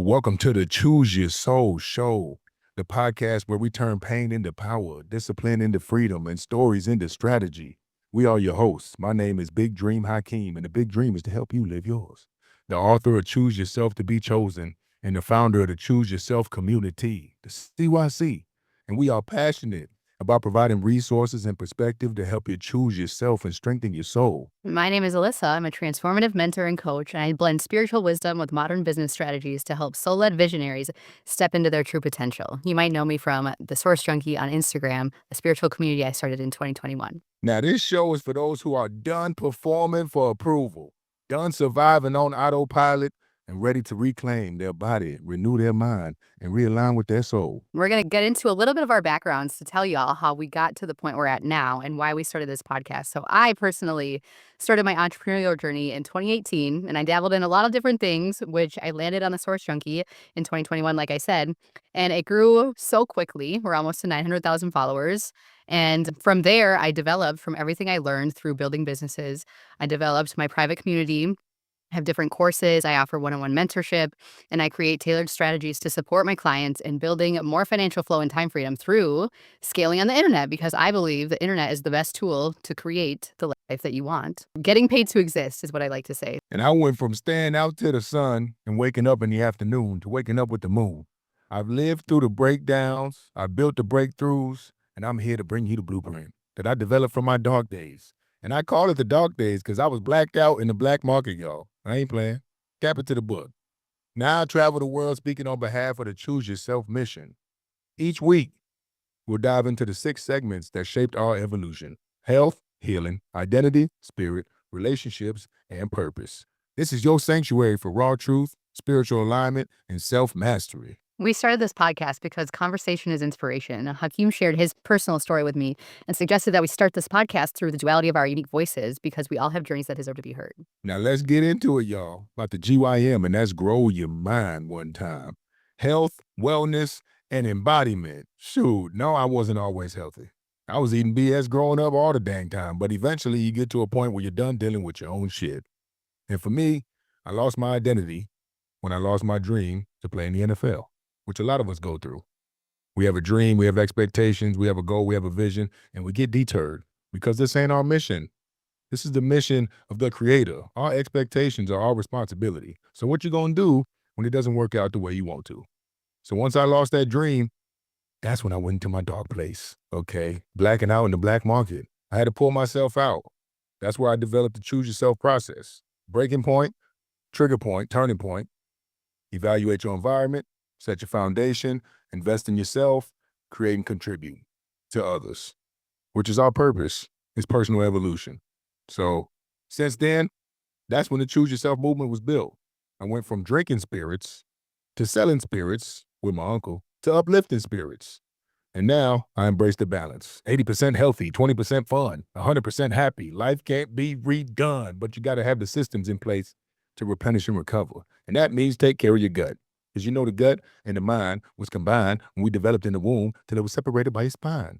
Welcome to the Choose Your Soul Show, the podcast where we turn pain into power, discipline into freedom, and stories into strategy. We are your hosts. My name is Big Dream Hakeem, and the big dream is to help you live yours. The author of Choose Yourself to Be Chosen, and the founder of the Choose Yourself community, the CYC. And we are passionate about providing resources and perspective to help you choose yourself and strengthen your soul. My name is Alyssa. I'm a transformative mentor and coach, and I blend spiritual wisdom with modern business strategies to help soul-led visionaries step into their true potential. You might know me from the Source Junkie on Instagram, a spiritual community I started in 2021. Now, this show is for those who are done performing for approval, done surviving on autopilot, and ready to reclaim their body, renew their mind, and realign with their soul. We're going to get into a little bit of our backgrounds to tell y'all how we got to the point we're at now and why we started this podcast. So I personally started my entrepreneurial journey in 2018, and I dabbled in a lot of different things, which I landed on the Source Junkie in 2021, like I said, and it grew so quickly. We're almost to 900,000 followers. And from there, I developed from everything I learned through building businesses. I developed my private community, have different courses, I offer one-on-one mentorship, and I create tailored strategies to support my clients in building more financial flow and time freedom through scaling on the internet, because I believe the internet is the best tool to create the life that you want. Getting paid to exist is what I like to say. And I went from staying out to the sun and waking up in the afternoon to waking up with the moon. I've lived through the breakdowns, I built the breakthroughs, and I'm here to bring you the blueprint that I developed from my dark days. And I call it the dark days because I was blacked out in the black market, y'all. I ain't playing. Cap it to the book. Now I travel the world speaking on behalf of the Choose Yourself mission. Each week, we'll dive into the 6 segments that shaped our evolution: health, healing, identity, spirit, relationships, and purpose. This is your sanctuary for raw truth, spiritual alignment, and self-mastery. We started this podcast because conversation is inspiration. Hakeem shared his personal story with me and suggested that we start this podcast through the duality of our unique voices, because we all have journeys that deserve to be heard. Now let's get into it, y'all, about the GYM, and that's grow your mind one time. Health, wellness, and embodiment. Shoot, no, I wasn't always healthy. I was eating BS growing up all the dang time, but eventually you get to a point where you're done dealing with your own shit. And for me, I lost my identity when I lost my dream to play in the NFL, which a lot of us go through. We have a dream, we have expectations, we have a goal, we have a vision, and we get deterred because this ain't our mission. This is the mission of the Creator. Our expectations are our responsibility. So what you gonna do when it doesn't work out the way you want to? So once I lost that dream, that's when I went into my dark place, okay? Blacking out in the black market. I had to pull myself out. That's where I developed the Choose Yourself process. Breaking point, trigger point, turning point. Evaluate your environment, set your foundation, invest in yourself, create and contribute to others, which is our purpose, is personal evolution. So since then, that's when the Choose Yourself movement was built. I went from drinking spirits to selling spirits with my uncle to uplifting spirits. And now I embrace the balance. 80% healthy, 20% fun, 100% happy. Life can't be redone, but you got to have the systems in place to replenish and recover. And that means take care of your gut. Because you know the gut and the mind was combined when we developed in the womb till it was separated by your spine.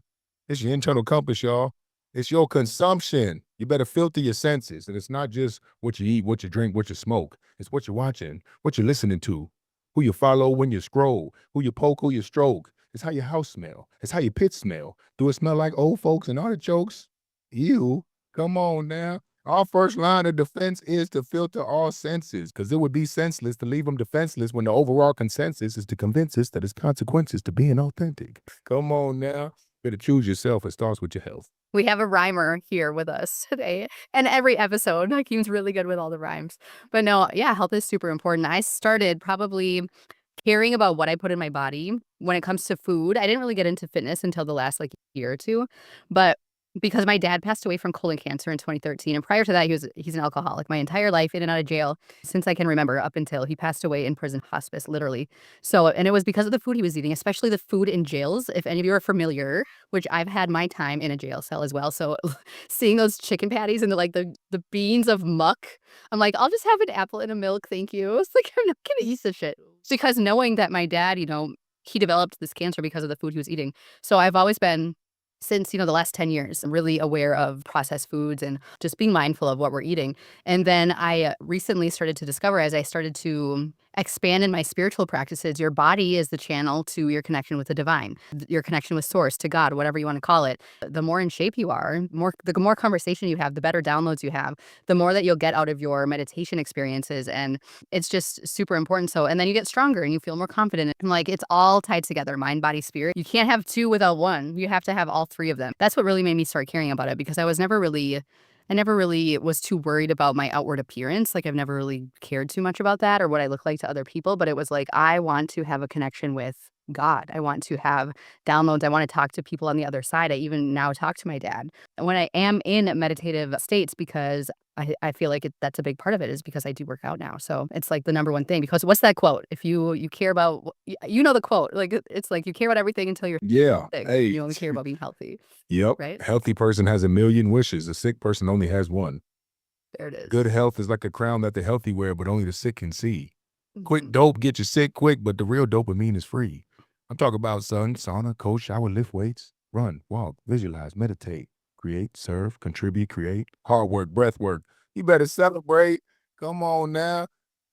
It's your internal compass, y'all. It's your consumption. You better filter your senses. And it's not just what you eat, what you drink, what you smoke. It's what you're watching, what you're listening to, who you follow when you scroll, who you poke, who you stroke. It's how your house smell. It's how your pit smell. Do it smell like old folks and artichokes? Ew. Come on now. Our first line of defense is to filter all senses, because it would be senseless to leave them defenseless when the overall consensus is to convince us that it's consequences to being authentic. Come on now. Better choose yourself. It starts with your health. We have a rhymer here with us today, and every episode, Hakeem's really good with all the rhymes. But no, yeah, health is super important. I started probably caring about what I put in my body when it comes to food. I didn't really get into fitness until the last year or two, but because my dad passed away from colon cancer in 2013, and prior to that, he's an alcoholic my entire life, in and out of jail since I can remember, up until he passed away in prison hospice, literally. So, and it was because of the food he was eating, especially the food in jails. If any of you are familiar, which I've had my time in a jail cell as well. So seeing those chicken patties and the beans of muck, I'm like, I'll just have an apple and a milk, thank you. It's like, I'm not gonna eat this shit. Because knowing that my dad, he developed this cancer because of the food he was eating. So I've always been, since, the last 10 years, I'm really aware of processed foods and just being mindful of what we're eating. And then I recently started to discover, as I started to expand in my spiritual practices, your body is the channel to your connection with the divine, your connection with source, to God, whatever you want to call it. The more in shape you are, the more conversation you have, the better downloads you have, the more that you'll get out of your meditation experiences. And it's just super important. So, and then you get stronger and you feel more confident. And like it's all tied together, mind, body, spirit. You can't have two without one. You have to have all three of them. That's what really made me start caring about it, because I never really was too worried about my outward appearance. Like I've never really cared too much about that or what I look like to other people. But it was like, I want to have a connection with God. I want to have downloads. I want to talk to people on the other side. I even now talk to my dad. And when I am in meditative states, because I feel like that's a big part of it, is because I do work out now. So it's like the number one thing. Because what's that quote? If you care about, you know the quote, like it's like you care about everything until you're Yeah. sick. Hey. You only care about being healthy, Yep. right? Healthy person has a million wishes. A sick person only has one. There it is. Good health is like a crown that the healthy wear, but only the sick can see. Quick Mhm. dope get you sick quick, but the real dopamine is free. I'm talking about sun, sauna, cold shower, lift weights, run, walk, visualize, meditate, create, serve, contribute, create, hard work, breath work. You better celebrate. Come on now.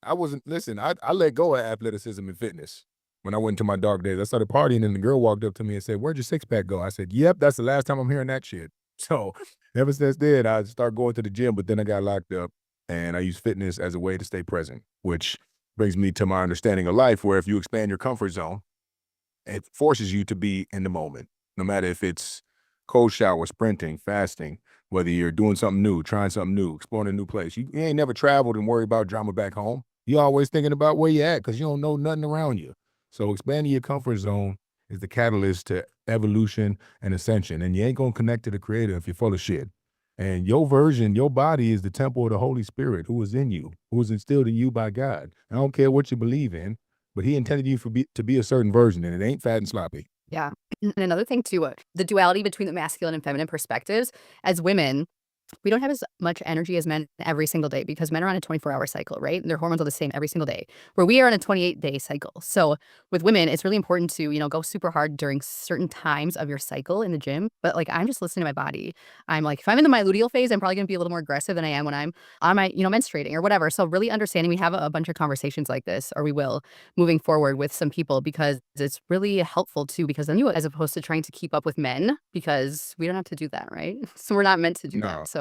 I let go of athleticism and fitness. When I went into my dark days, I started partying and the girl walked up to me and said, "Where'd your six pack go?" I said, "Yep, that's the last time I'm hearing that shit." So ever since then, I started going to the gym, but then I got locked up and I use fitness as a way to stay present, which brings me to my understanding of life, where if you expand your comfort zone, it forces you to be in the moment, no matter if it's cold shower, sprinting, fasting, whether you're doing something new, trying something new, exploring a new place. You ain't never traveled and worry about drama back home. You always thinking about where you at because you don't know nothing around you. So expanding your comfort zone is the catalyst to evolution and ascension. And you ain't gonna connect to the creator if you're full of shit. And your version, your body is the temple of the Holy Spirit who is in you, who is instilled in you by God. I don't care what you believe in, but he intended you to be a certain version, and it ain't fat and sloppy. Yeah. And another thing too, the duality between the masculine and feminine perspectives. As women, we don't have as much energy as men every single day, because men are on a 24-hour cycle, right? Their hormones are the same every single day, where we are on a 28-day cycle. So with women, it's really important to, go super hard during certain times of your cycle in the gym. But like, I'm just listening to my body. I'm like, if I'm in the my luteal phase, I'm probably going to be a little more aggressive than I am when I'm on my, menstruating or whatever. So really understanding, we have a bunch of conversations like this, or we will, moving forward with some people, because it's really helpful too, because then you, as opposed to trying to keep up with men, because we don't have to do that, right? So we're not meant to do No, that. So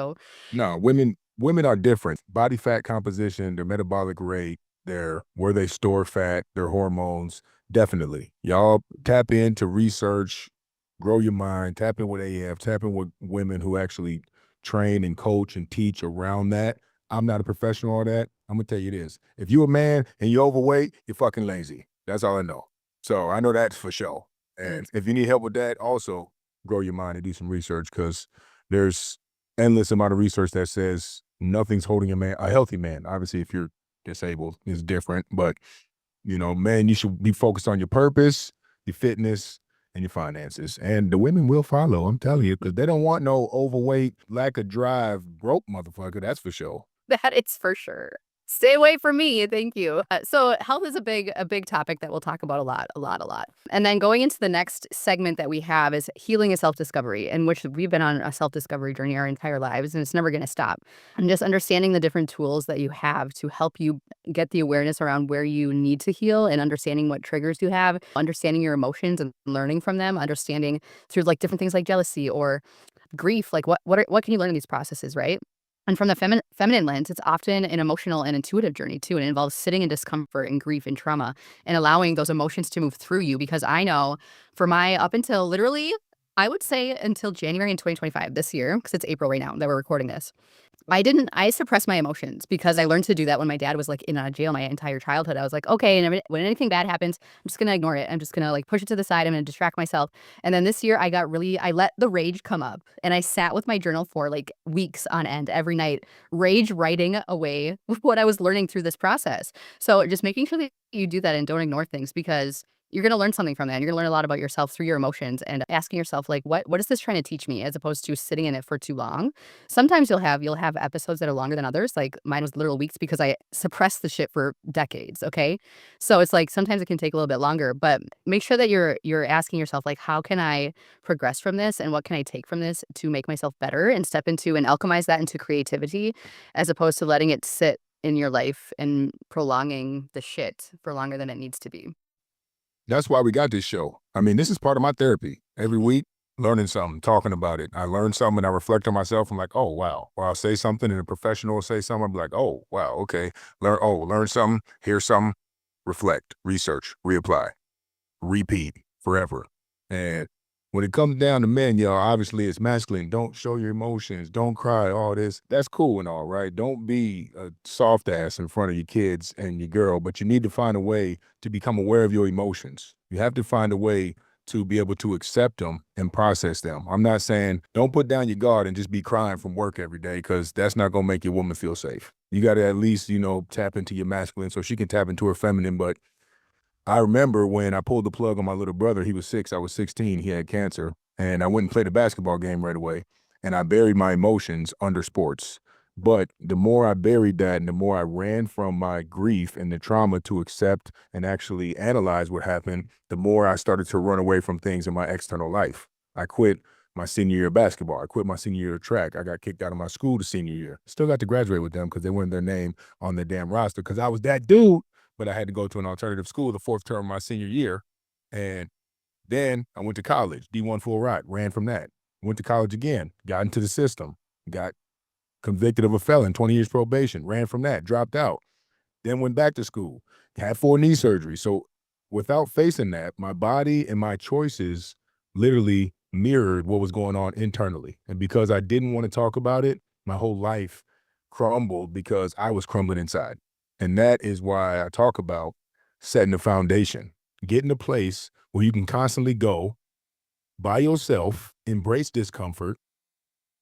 no, women are different. Body fat composition, their metabolic rate, their where they store fat, their hormones, definitely. Y'all tap into research, grow your mind, tap in with AF, tap in with women who actually train and coach and teach around that. I'm not a professional on that. I'm gonna tell you this. If you a man and you're overweight, you're fucking lazy. That's all I know. So I know that's for sure. mm, And if you need help with that, also grow your mind and do some research, because there's endless amount of research that says nothing's holding a healthy man. Obviously, if you're disabled, is different, but man, you should be focused on your purpose, your fitness, and your finances. And the women will follow, I'm telling you, because they don't want no overweight, lack of drive, broke motherfucker. That's for sure. that it's for sure. Stay away from me, thank you. So health is a big topic that we'll talk about a lot, a lot, a lot. And then going into the next segment that we have is healing and self-discovery, in which we've been on a self-discovery journey our entire lives, and it's never going to stop. And just understanding the different tools that you have to help you get the awareness around where you need to heal, and understanding what triggers you have, understanding your emotions and learning from them, understanding through like different things like jealousy or grief, like what can you learn in these processes, right? And from the feminine lens, it's often an emotional and intuitive journey too, and it involves sitting in discomfort and grief and trauma and allowing those emotions to move through you. Because I know for my up until literally, I would say until January in 2025, this year, because it's April right now that we're recording this, I suppressed my emotions, because I learned to do that when my dad was like in and out of jail my entire childhood. I was like, okay, and when anything bad happens, I'm just gonna ignore it. I'm just gonna like push it to the side. I'm gonna distract myself. And then this year I let the rage come up, and I sat with my journal for like weeks on end every night, rage writing away what I was learning through this process. So just making sure that you do that and don't ignore things, because you're going to learn something from that. You're going to learn a lot about yourself through your emotions, and asking yourself like, what is this trying to teach me, as opposed to sitting in it for too long. Sometimes you'll have episodes that are longer than others. Like mine was literal weeks, because I suppressed the shit for decades. Okay. So it's like sometimes it can take a little bit longer, but make sure that you're asking yourself, like, how can I progress from this, and what can I take from this to make myself better, and step into and alchemize that into creativity, as opposed to letting it sit in your life and prolonging the shit for longer than it needs to be. That's why we got this show. I mean, this is part of my therapy. Every week, learning something, talking about it. I learn something and I reflect on myself. I'm like, oh, wow. Or I'll say something and a professional will say something. I'm like, oh, wow, okay. Learn something, hear something, reflect, research, reapply, repeat forever. And when it comes down to men, y'all, obviously it's masculine. Don't show your emotions. Don't cry. All this. That's cool and all, right? Don't be a soft ass in front of your kids and your girl, but you need to find a way to become aware of your emotions. You have to find a way to be able to accept them and process them. I'm not saying don't put down your guard and just be crying from work every day, because that's not going to make your woman feel safe. You got to at least, tap into your masculine so she can tap into her feminine. But I remember when I pulled the plug on my little brother. He was 6, I was 16, he had cancer, and I went and played a basketball game right away, and I buried my emotions under sports. But the more I buried that and the more I ran from my grief and the trauma to accept and actually analyze what happened, the more I started to run away from things in my external life. I quit my senior year of basketball. I quit my senior year of track. I got kicked out of my school the senior year. Still got to graduate with them because they weren't their name on the damn roster, because I was that dude, but I had to go to an alternative school the fourth term of my senior year. And then I went to college, D1 full ride, ran from that. Went to college again, got into the system, got convicted of a felon, 20 years probation, ran from that, dropped out. Then went back to school, had 4 knee surgeries. So without facing that, my body and my choices literally mirrored what was going on internally. And because I didn't want to talk about it, my whole life crumbled because I was crumbling inside. And that is why I talk about setting the foundation, getting a place where you can constantly go by yourself, embrace discomfort,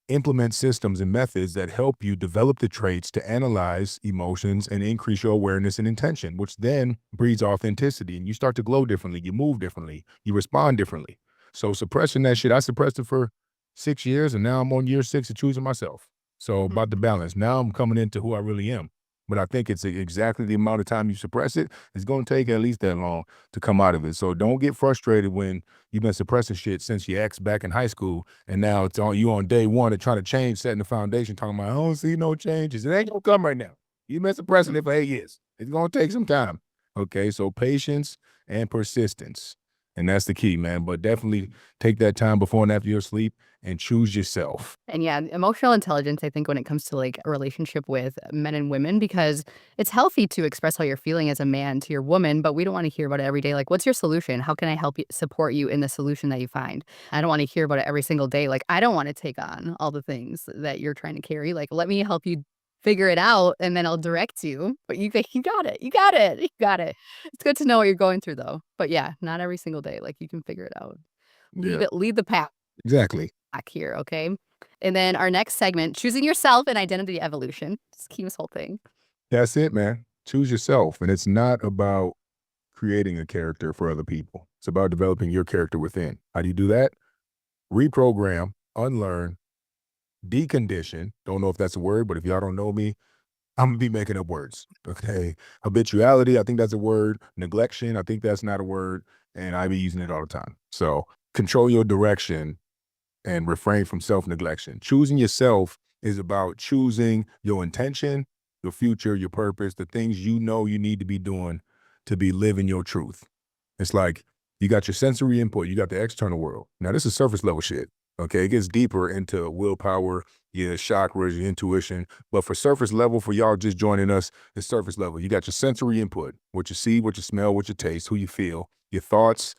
implement systems and methods that help you develop the traits to analyze emotions and increase your awareness and intention, which then breeds authenticity. And you start to glow differently, you move differently, you respond differently. So suppressing that shit, I suppressed it for 6 years, and now I'm on year 6 of choosing myself. So about the balance. Now I'm coming into who I really am. But I think it's exactly the amount of time you suppress it. It's going to take at least that long to come out of it. So don't get frustrated when you've been suppressing shit since your ex back in high school, and now it's on you on day one to try to change, setting the foundation, talking about, I don't see no changes. It ain't gonna come right now. You've been suppressing it for 8 years. It's gonna take some time. Okay, so patience and persistence. And that's the key, man. But definitely take that time before and after your sleep and choose yourself. And yeah, emotional intelligence, I think, when it comes to like a relationship with men and women, because it's healthy to express how you're feeling as a man to your woman, but we don't want to hear about it every day. Like, what's your solution? How can I help you support you in the solution that you find? I don't want to hear about it every single day. Like, I don't want to take on all the things that you're trying to carry. Like, let me help you figure it out and then I'll direct you. But you got it. You got it. You got it. It's good to know what you're going through though. But yeah, not every single day. Like you can figure it out. Yeah, Lead the path exactly. back here, okay? And then our next segment, choosing yourself and identity evolution. Just keep this whole thing. That's it, man. Choose yourself. And it's not about creating a character for other people. It's about developing your character within. How do you do that? Reprogram, unlearn, decondition. Don't know if that's a word, but if y'all don't know me, I'm gonna be making up words. Okay. Habituality, I think that's a word. Neglection, I think that's not a word. And I be using it all the time. So control your direction and refrain from self-neglection. Choosing yourself is about choosing your intention, your future, your purpose, the things you know you need to be doing to be living your truth. It's like you got your sensory input, you got the external world. Now, this is surface level shit. Okay. It gets deeper into willpower, your chakras, your intuition. But for surface level, for y'all just joining us, it's surface level. You got your sensory input, what you see, what you smell, what you taste, who you feel, your thoughts,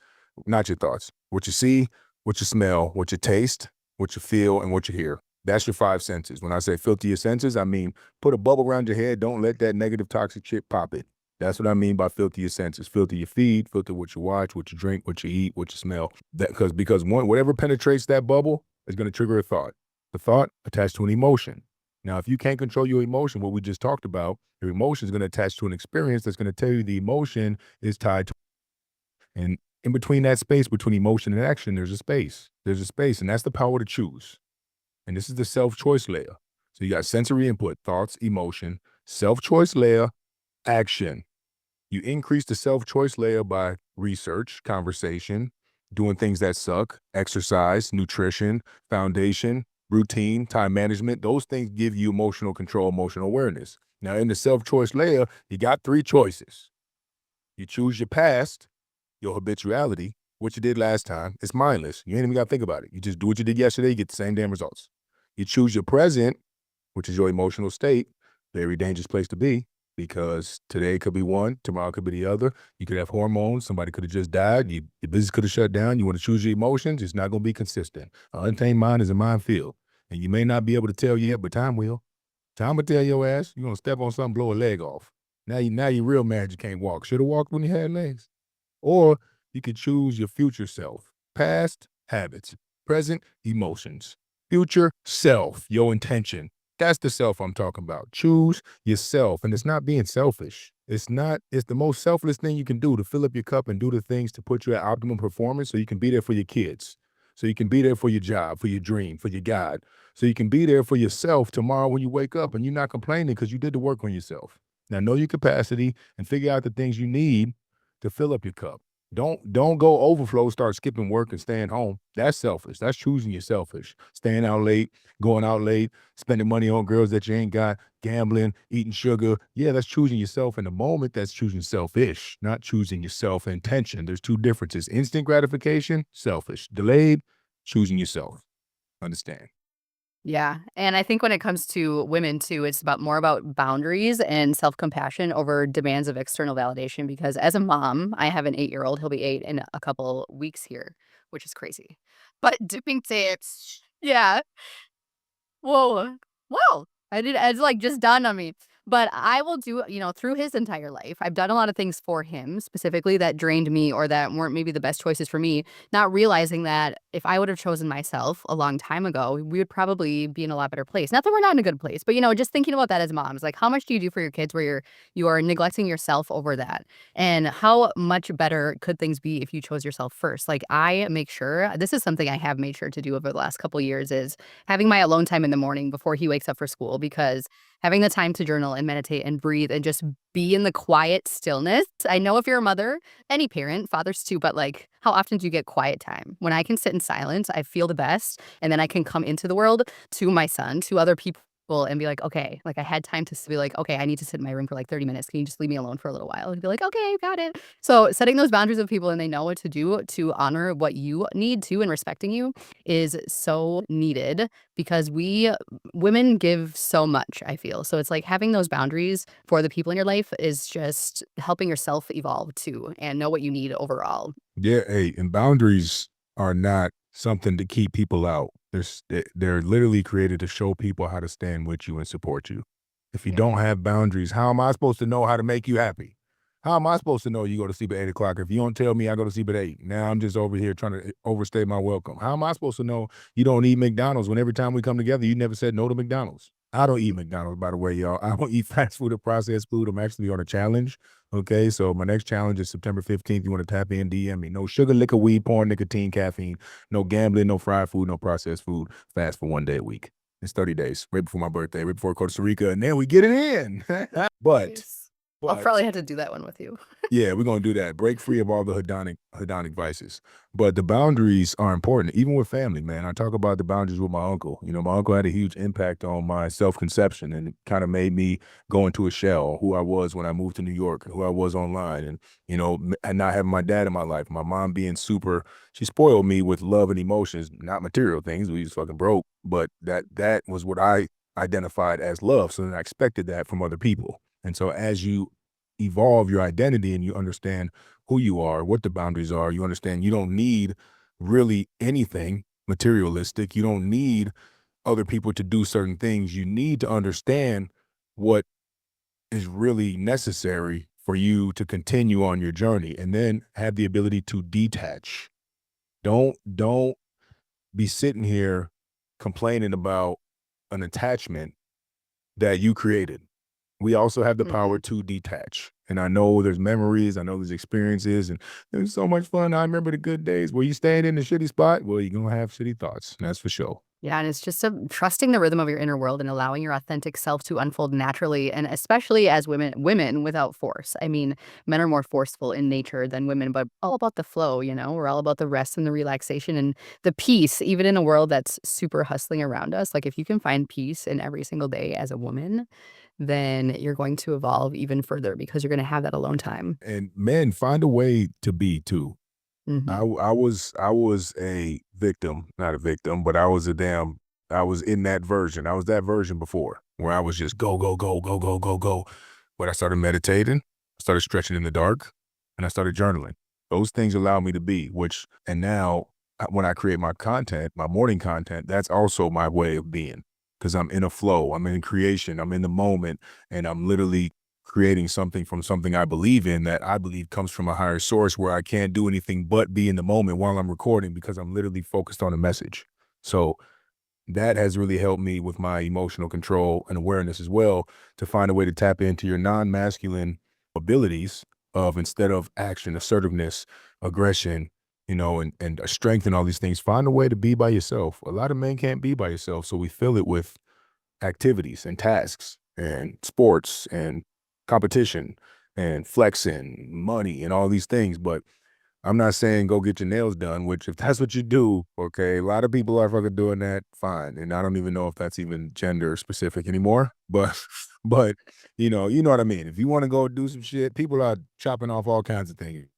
not your thoughts, what you see, what you smell, what you taste, what you feel, and what you hear. That's your 5 senses. When I say filter your senses, I mean put a bubble around your head. Don't let that negative toxic shit pop it. That's what I mean by filter your senses. Filter your feed, filter what you watch, what you drink, what you eat, what you smell. That because whatever penetrates that bubble is going to trigger a thought. The thought attached to an emotion. Now, if you can't control your emotion, what we just talked about, your emotion is going to attach to an experience that's going to tell you the emotion is tied to. And in between that space, between emotion and action, there's a space. There's a space, and that's the power to choose. And this is the self-choice layer. So you got sensory input, thoughts, emotion, self-choice layer, action. You increase the self-choice layer by research, conversation, doing things that suck, exercise, nutrition, foundation, routine, time management. Those things give you emotional control, emotional awareness. Now, in the self-choice layer, you got 3 choices. You choose your past, your habituality, what you did last time. It's mindless. You ain't even got to think about it. You just do what you did yesterday, you get the same damn results. You choose your present, which is your emotional state. Very dangerous place to be, because today could be one, tomorrow could be the other. You could have hormones. Somebody could have just died. Your business could have shut down. You want to choose your emotions. It's not going to be consistent. An untamed mind is a minefield. And you may not be able to tell yet, but time will. Time will tell your ass. You're going to step on something, blow a leg off. Now you real mad you can't walk. Should have walked when you had legs. Or you could choose your future self. Past, habits. Present, emotions. Future, self, your intention. That's the self I'm talking about. Choose yourself. And it's not being selfish. It's the most selfless thing you can do, to fill up your cup and do the things to put you at optimum performance so you can be there for your kids. So you can be there for your job, for your dream, for your God. So you can be there for yourself tomorrow when you wake up and you're not complaining because you did the work on yourself. Now, know your capacity and figure out the things you need to fill up your cup. Don't go overflow, start skipping work and staying home. That's selfish. That's choosing your selfish. Staying out late, going out late, spending money on girls that you ain't got, gambling, eating sugar. Yeah, that's choosing yourself in the moment. That's choosing selfish, not choosing your self-intention. There's 2 differences. Instant gratification, selfish. Delayed, choosing yourself. Understand? Yeah, and I think when it comes to women too, it's more about boundaries and self-compassion over demands of external validation, because as a mom, I have an 8-year-old, he'll be 8 in a couple weeks here, which is crazy. But dipping tips. Yeah. Whoa. Whoa. It's like just dawned on me. But I will do, through his entire life, I've done a lot of things for him specifically that drained me or that weren't maybe the best choices for me, not realizing that if I would have chosen myself a long time ago, we would probably be in a lot better place. Not that we're not in a good place, but just thinking about that as moms, like how much do you do for your kids where you are neglecting yourself over that? And how much better could things be if you chose yourself first? Like I make sure, this is something I have made sure to do over the last couple years, is having my alone time in the morning before he wakes up for school, because having the time to journal and meditate and breathe and just be in the quiet stillness. I know if you're a mother, any parent, fathers too, but like how often do you get quiet time? When I can sit in silence, I feel the best. And then I can come into the world to my son, to other people, and be like, okay, like I had time to be like, okay, I need to sit in my room for like 30 minutes. Can you just leave me alone for a little while? And be like, okay, got it. So setting those boundaries with people and they know what to do to honor what you need to and respecting you is so needed, because women give so much, I feel. So it's like having those boundaries for the people in your life is just helping yourself evolve too and know what you need overall. Yeah, hey, and boundaries are not something to keep people out. They're literally created to show people how to stand with you and support you. If you Yeah. don't have boundaries, how am I supposed to know how to make you happy? How am I supposed to know you go to sleep at 8 o'clock if you don't tell me I go to sleep at 8? Now I'm just over here trying to overstay my welcome. How am I supposed to know you don't eat McDonald's when every time we come together, you never said no to McDonald's? I don't eat McDonald's, by the way, y'all. I don't eat fast food or processed food. I'm actually on a challenge. Okay, so my next challenge is September 15th. You want to tap in, DM me. No sugar, liquor, weed, porn, nicotine, caffeine, no gambling, no fried food, no processed food. Fast for 1 day a week. It's 30 days, right before my birthday, right before Costa Rica, and then we get it in. but, Nice. I'll but probably have to do that one with you. yeah, we're gonna do that. Break free of all the hedonic vices. But the boundaries are important, even with family, man. I talk about the boundaries with my uncle. My uncle had a huge impact on my self-conception, and it kind of made me go into a shell, who I was when I moved to New York, who I was online, and not having my dad in my life. My mom being she spoiled me with love and emotions, not material things. We was fucking broke, but that was what I identified as love. So then I expected that from other people. And so as you evolve your identity and you understand who you are, what the boundaries are, you understand you don't need really anything materialistic. You don't need other people to do certain things. You need to understand what is really necessary for you to continue on your journey, and then have the ability to detach. Don't be sitting here complaining about an attachment that you created. We also have the Mhm. power to detach. And I know there's memories, I know there's experiences, and it was so much fun. I remember the good days. Were you staying in the shitty spot? Well, you're gonna have shitty thoughts. That's for sure. Yeah, and it's just trusting the rhythm of your inner world and allowing your authentic self to unfold naturally, and especially as women without force. I mean, men are more forceful in nature than women, but all about the flow, you know? We're all about the rest and the relaxation and the peace, even in a world that's super hustling around us. Like if you can find peace in every single day as a woman, then you're going to evolve even further because you're going to have that alone time. And men, find a way to be too. Mhm. I was a victim, not a victim, but I was in that version. I was that version before where I was just go, go, go, go, go, go, go. But I started meditating, I started stretching in the dark, and I started journaling. Those things allow me to be, and now when I create my content, my morning content, that's also my way of being because I'm in a flow, I'm in creation, I'm in the moment, and I'm literally creating something from something I believe in that I believe comes from a higher source where I can't do anything but be in the moment while I'm recording because I'm literally focused on a message. So that has really helped me with my emotional control and awareness as well to find a way to tap into your non-masculine abilities of instead of action, assertiveness, aggression, and strength and all these things, find a way to be by yourself. A lot of men can't be by yourself, so we fill it with activities and tasks and sports and competition and flexing, money and all these things. But I'm not saying go get your nails done, which if that's what you do, okay, a lot of people are fucking doing that, fine. And I don't even know if that's even gender specific anymore. But but you know what I mean. If you want to go do some shit, people are chopping off all kinds of things.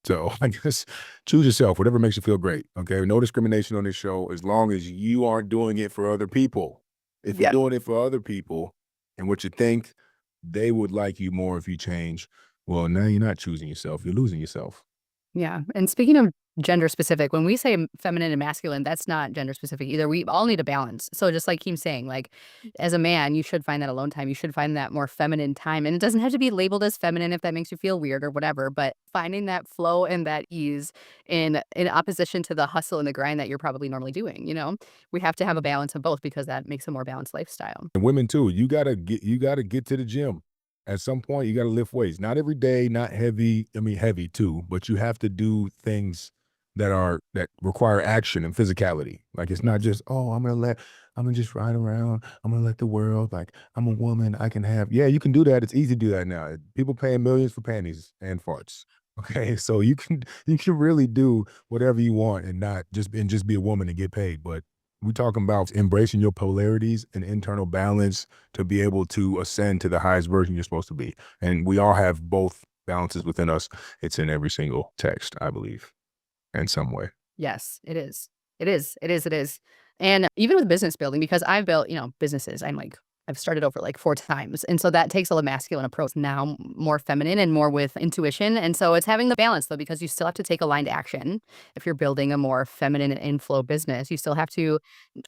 So I guess choose yourself, whatever makes you feel great. Okay. No discrimination on this show as long as you aren't doing it for other people. If you're Yeah. doing it for other people and what you think they would like you more if you change, well, now you're not choosing yourself. You're losing yourself. Yeah, and speaking of gender specific, when we say feminine and masculine, that's not gender specific either. We all need a balance. So just like Keem's saying, like as a man, you should find that alone time. You should find that more feminine time. And it doesn't have to be labeled as feminine if that makes you feel weird or whatever, but finding that flow and that ease in opposition to the hustle and the grind that you're probably normally doing, you know? We have to have a balance of both because that makes a more balanced lifestyle. And women too, you gotta get to the gym. At some point, you gotta lift weights. Not every day, not heavy. I mean, heavy too, but you have to do things that require action and physicality. Like it's not just, oh, I'm gonna just ride around. I'm gonna let the world, like I'm a woman. I can have, yeah, you can do that. It's easy to do that now. People paying millions for panties and farts. Okay, so you can really do whatever you want and just be a woman and get paid. But we talking about embracing your polarities and internal balance to be able to ascend to the highest version you're supposed to be. And we all have both balances within us. It's in every single text, I believe, in some way. Yes, it is. It is. It is. It is. And even with business building, because I've built, businesses, I've started over like 4 times. And so that takes a masculine approach now, more feminine and more with intuition. And so it's having the balance though, because you still have to take aligned action. If you're building a more feminine and inflow business, you still have to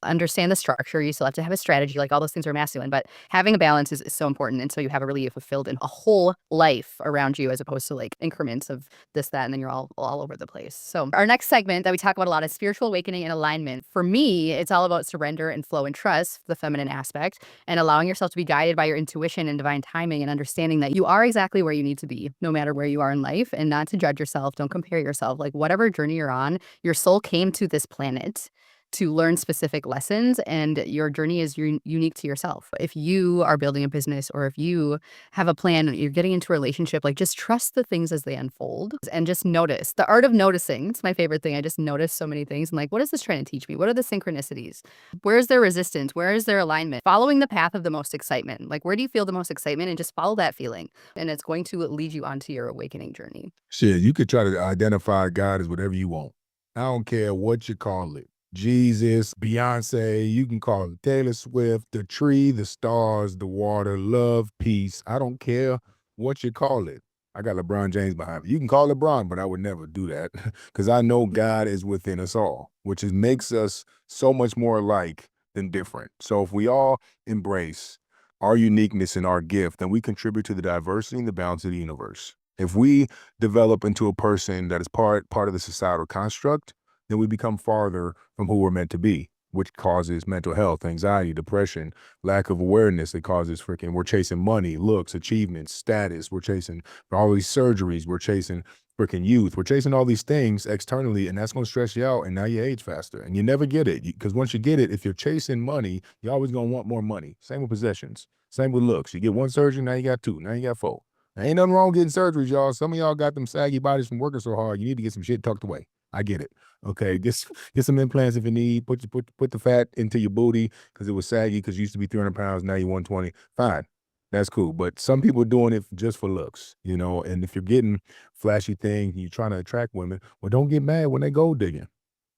understand the structure. You still have to have a strategy. Like all those things are masculine, but having a balance is so important. And so you have a really fulfilled and a whole life around you as opposed to like increments of this, that, and then you're all over the place. So our next segment that we talk about a lot is spiritual awakening and alignment. For me, it's all about surrender and flow and trust, the feminine aspect, and allowing yourself to be guided by your intuition and divine timing and understanding that you are exactly where you need to be, no matter where you are in life, and not to judge yourself. Don't compare yourself. Like whatever journey you're on, your soul came to this planet to learn specific lessons, and your journey is unique to yourself. If you are building a business or if you have a plan, you're getting into a relationship, like just trust the things as they unfold and just notice. The art of noticing, it's my favorite thing. I just notice so many things and like, what is this trying to teach me? What are the synchronicities? Where's their resistance? Where is their alignment? Following the path of the most excitement. Like, where do you feel the most excitement? And just follow that feeling. And it's going to lead you onto your awakening journey. Shit, you could try to identify God as whatever you want. I don't care what you call it. Jesus, Beyonce, you can call it Taylor Swift, the tree, the stars, the water, love, peace. I don't care what you call it. I got LeBron James behind me. You can call it LeBron, but I would never do that because I know God is within us all, which makes us so much more alike than different. So if we all embrace our uniqueness and our gift, then we contribute to the diversity and the balance of the universe. If we develop into a person that is part of the societal construct, then we become farther from who we're meant to be. which causes mental health, anxiety, depression, lack of awareness. It causes we're chasing money, looks, achievements, status. We're chasing all these surgeries. We're chasing youth. We're chasing all these things externally, and that's going to stress you out. And now you age faster, and you never get it because once you get it, if you're chasing money, you're always going to want more money. Same with possessions. Same with looks. You get one surgery, now you got two. Now you got four. There ain't nothing wrong with getting surgeries, y'all. Some of y'all got them saggy bodies from working so hard. You need to get some shit tucked away. I get it. Okay, get some implants if you need. Put the fat into your booty because it was saggy because you used to be 300 pounds, now you're 120. Fine, that's cool. But some people are doing it just for looks, And if you're getting flashy things and you're trying to attract women, well, don't get mad when they gold digging.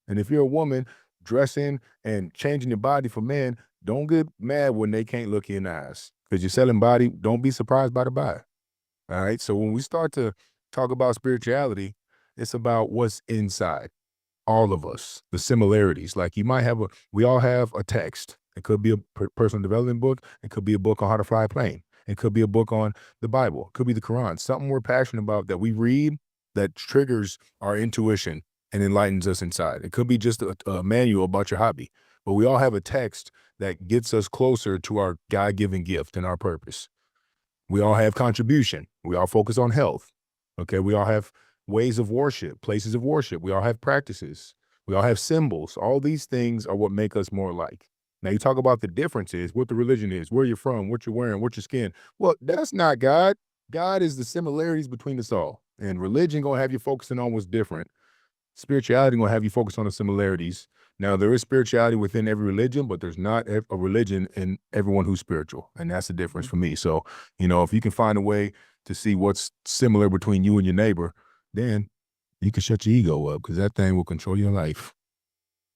And if you're a woman dressing and changing your body for men, don't get mad when they can't look you in the eyes because you're selling body. Don't be surprised by the buy. All right. So when we start to talk about spirituality, it's about what's inside all of us, the similarities. Like we all have a text. It could be a personal development book. It could be a book on how to fly a plane. It could be a book on the Bible. It could be the Quran, something we're passionate about that we read that triggers our intuition and enlightens us inside. It could be just a manual about your hobby, but we all have a text that gets us closer to our God-given gift and our purpose. We all have contribution. We all focus on health. Okay. We all have ways of worship, places of worship. We all have practices. We all have symbols. All these things are what make us more alike. Now you talk about the differences, what the religion is, where you're from, what you're wearing, what your skin. Well, that's not God. God is the similarities between us all. And religion gonna have you focusing on what's different. Spirituality gonna have you focus on the similarities. Now, there is spirituality within every religion, but there's not a religion in everyone who's spiritual. And that's the difference for me. So, if you can find a way to see what's similar between you and your neighbor, then you can shut your ego up because that thing will control your life.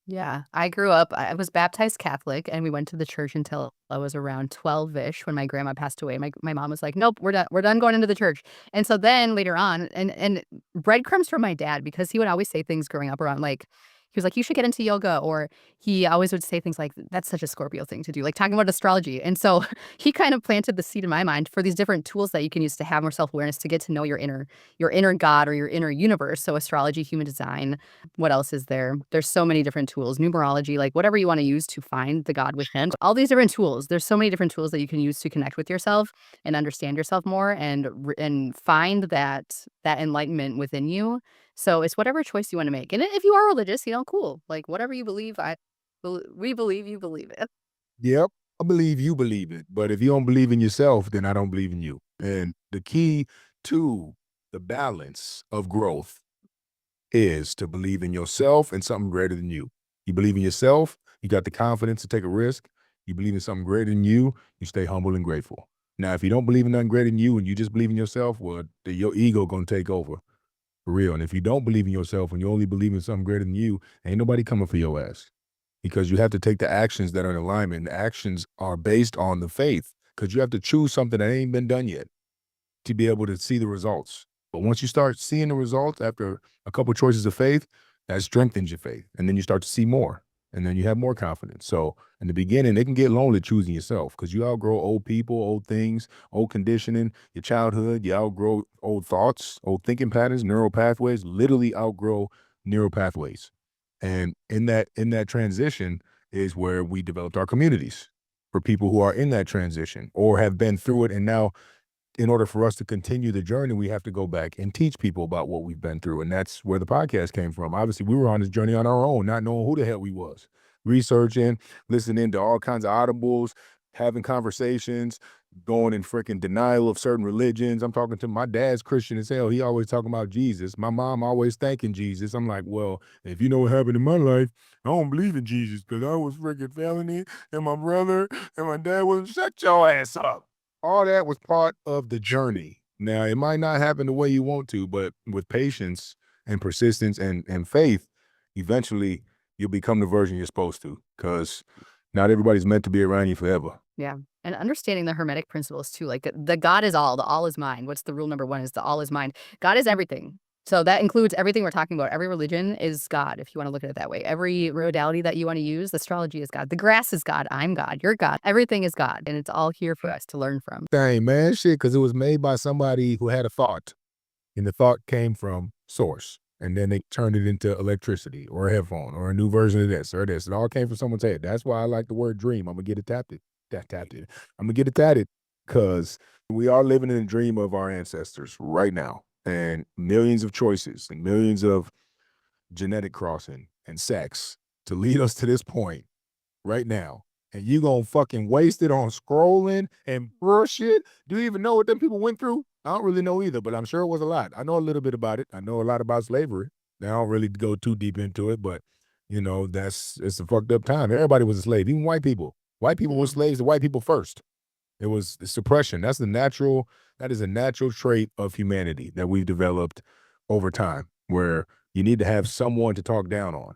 Yeah, I grew up, I was baptized Catholic, and we went to the church until I was around 12-ish when my grandma passed away. My mom was like, "Nope, we're done going into the church." And so then later on, and breadcrumbs from my dad because he would always say things growing up around like he was like, "You should get into yoga," or he always would say things like, "That's such a Scorpio thing to do," like talking about astrology. And so he kind of planted the seed in my mind for these different tools that you can use to have more self-awareness, to get to know your inner God or your inner universe. So astrology, human design, what else is there? There's so many different tools, numerology, like whatever you want to use to find the God within. All these different tools. There's so many different tools that you can use to connect with yourself and understand yourself more and find that enlightenment within you. So it's whatever choice you want to make. And if you are religious, cool. Like whatever you believe, we believe you believe it. Yep. I believe you believe it. But if you don't believe in yourself, then I don't believe in you. And the key to the balance of growth is to believe in yourself and something greater than you. You believe in yourself, you got the confidence to take a risk. You believe in something greater than you stay humble and grateful. Now, if you don't believe in nothing greater than you and you just believe in yourself, well, your ego gonna take over for real. And if you don't believe in yourself and you only believe in something greater than you, ain't nobody coming for your ass because you have to take the actions that are in alignment. The actions are based on the faith because you have to choose something that ain't been done yet to be able to see the results. But once you start seeing the results after a couple choices of faith, that strengthens your faith. And then you start to see more. And then you have more confidence. So in the beginning, it can get lonely choosing yourself because you outgrow old people, old things, old conditioning, your childhood, you outgrow old thoughts, old thinking patterns, neural pathways, literally outgrow neural pathways. And in that transition is where we developed our communities for people who are in that transition or have been through it and now in order for us to continue the journey, we have to go back and teach people about what we've been through. And that's where the podcast came from. Obviously, we were on this journey on our own, not knowing who the hell we was, researching, listening to all kinds of audibles, having conversations, going in freaking denial of certain religions. I'm talking to my dad's Christian as hell. He always talking about Jesus. My mom always thanking Jesus. I'm like, well, if you know what happened in my life, I don't believe in Jesus because I was freaking failing it and my brother and my dad was shut your ass up. All that was part of the journey. Now, it might not happen the way you want to, but with patience and persistence and faith, eventually you'll become the version you're supposed to because not everybody's meant to be around you forever. Yeah. And understanding the hermetic principles too, like the God is all, the all is mine. What's the rule number one is the all is mine. God is everything. So that includes everything we're talking about. Every religion is God, if you want to look at it that way. Every modality that you want to use, astrology is God. The grass is God. I'm God. You're God. Everything is God. And it's all here for us to learn from. Dang, man, shit, because it was made by somebody who had a thought, and the thought came from source. and then they turned it into electricity or a headphone or a new version of this or this. It all came from someone's head. That's why I like the word dream. I'm gonna get it tapped. Tapped it. I'm gonna get it tatted because we are living in a dream of our ancestors right now, and millions of choices and millions of genetic crossing and sex to lead us to this point right now. And you gonna fucking waste it on scrolling and bullshit. Do you even know what them people went through? I don't really know either, but I'm sure it was a lot. I know a little bit about it. I know a lot about slavery. Now, I don't really go too deep into it, but it's a fucked up time. Everybody was a slave, even white people. White people were Mhm. slaves to white people first. It was suppression. That is a natural trait of humanity that we've developed over time, where you need to have someone to talk down on.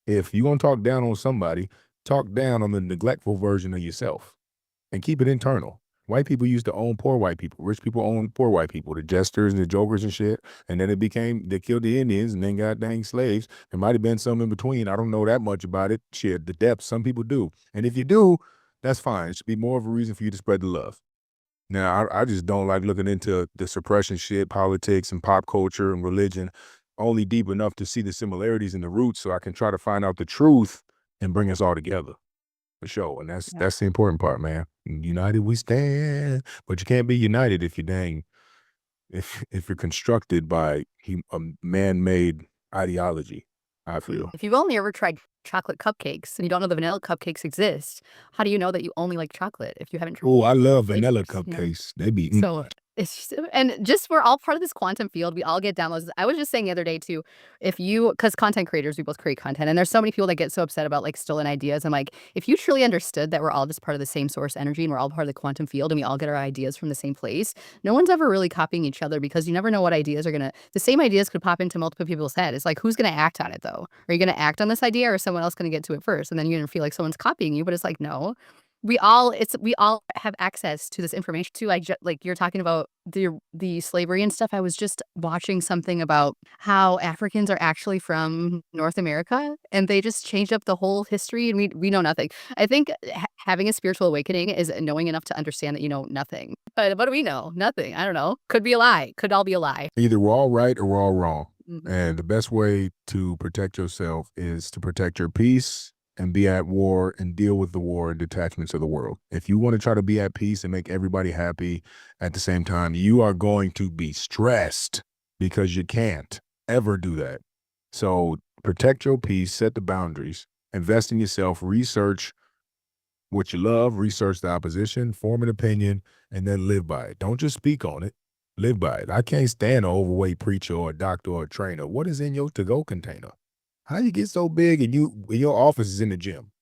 If you gonna talk down on somebody, talk down on the neglectful version of yourself and keep it internal. White people used to own poor white people. Rich people owned poor white people, the jesters and the jokers and shit. And then they killed the Indians and then got dang slaves. There might have been some in between. I don't know that much about it. Shit, the depths, some people do. And if you do, that's fine. It should be more of a reason for you to spread the love. Now, I just don't like looking into the suppression shit, politics and pop culture and religion only deep enough to see the similarities and the roots so I can try to find out the truth and bring us all together. For sure. And Yeah. that's the important part, man. United we stand. But you can't be united if you're dang if you're constructed by a man-made ideology, I feel. If you've only ever tried chocolate cupcakes and you don't know the vanilla cupcakes exist, how do you know that you only like chocolate if you haven't tried Oh, I love vanilla flavors, you know? cupcakes. They be So it's just and just we're all part of this quantum field. We all get downloads. I was just saying the other day too, if you because content creators, we both create content, and there's so many people that get so upset about like stolen ideas. I'm like, if you truly understood that we're all just part of the same source energy and we're all part of the quantum field and we all get our ideas from the same place, no one's ever really copying each other because you never know what ideas are gonna the same ideas could pop into multiple people's head. It's like who's gonna act on it though? Are you gonna act on this idea or is someone else gonna get to it first? And then you're gonna feel like someone's copying you, but it's like, no, we all have access to this information too. Like you're talking about the slavery and stuff. I was just watching something about how Africans are actually from North America and they just changed up the whole history and we know nothing. I think having a spiritual awakening is knowing enough to understand that you know nothing. But what do we know? Nothing. I don't know. Could be a lie. Could all be a lie. either we're all right or we're all wrong. Mhm. And the best way to protect yourself is to protect your peace and be at war and deal with the war and detachments of the world. If you want to try to be at peace and make everybody happy at the same time, you are going to be stressed because you can't ever do that. So protect your peace, set the boundaries, invest in yourself, research what you love, research the opposition, form an opinion, and then live by it. Don't just speak on it, live by it. I can't stand an overweight preacher or a doctor or a trainer. What is in your to-go container? How you get so big and your office is in the gym?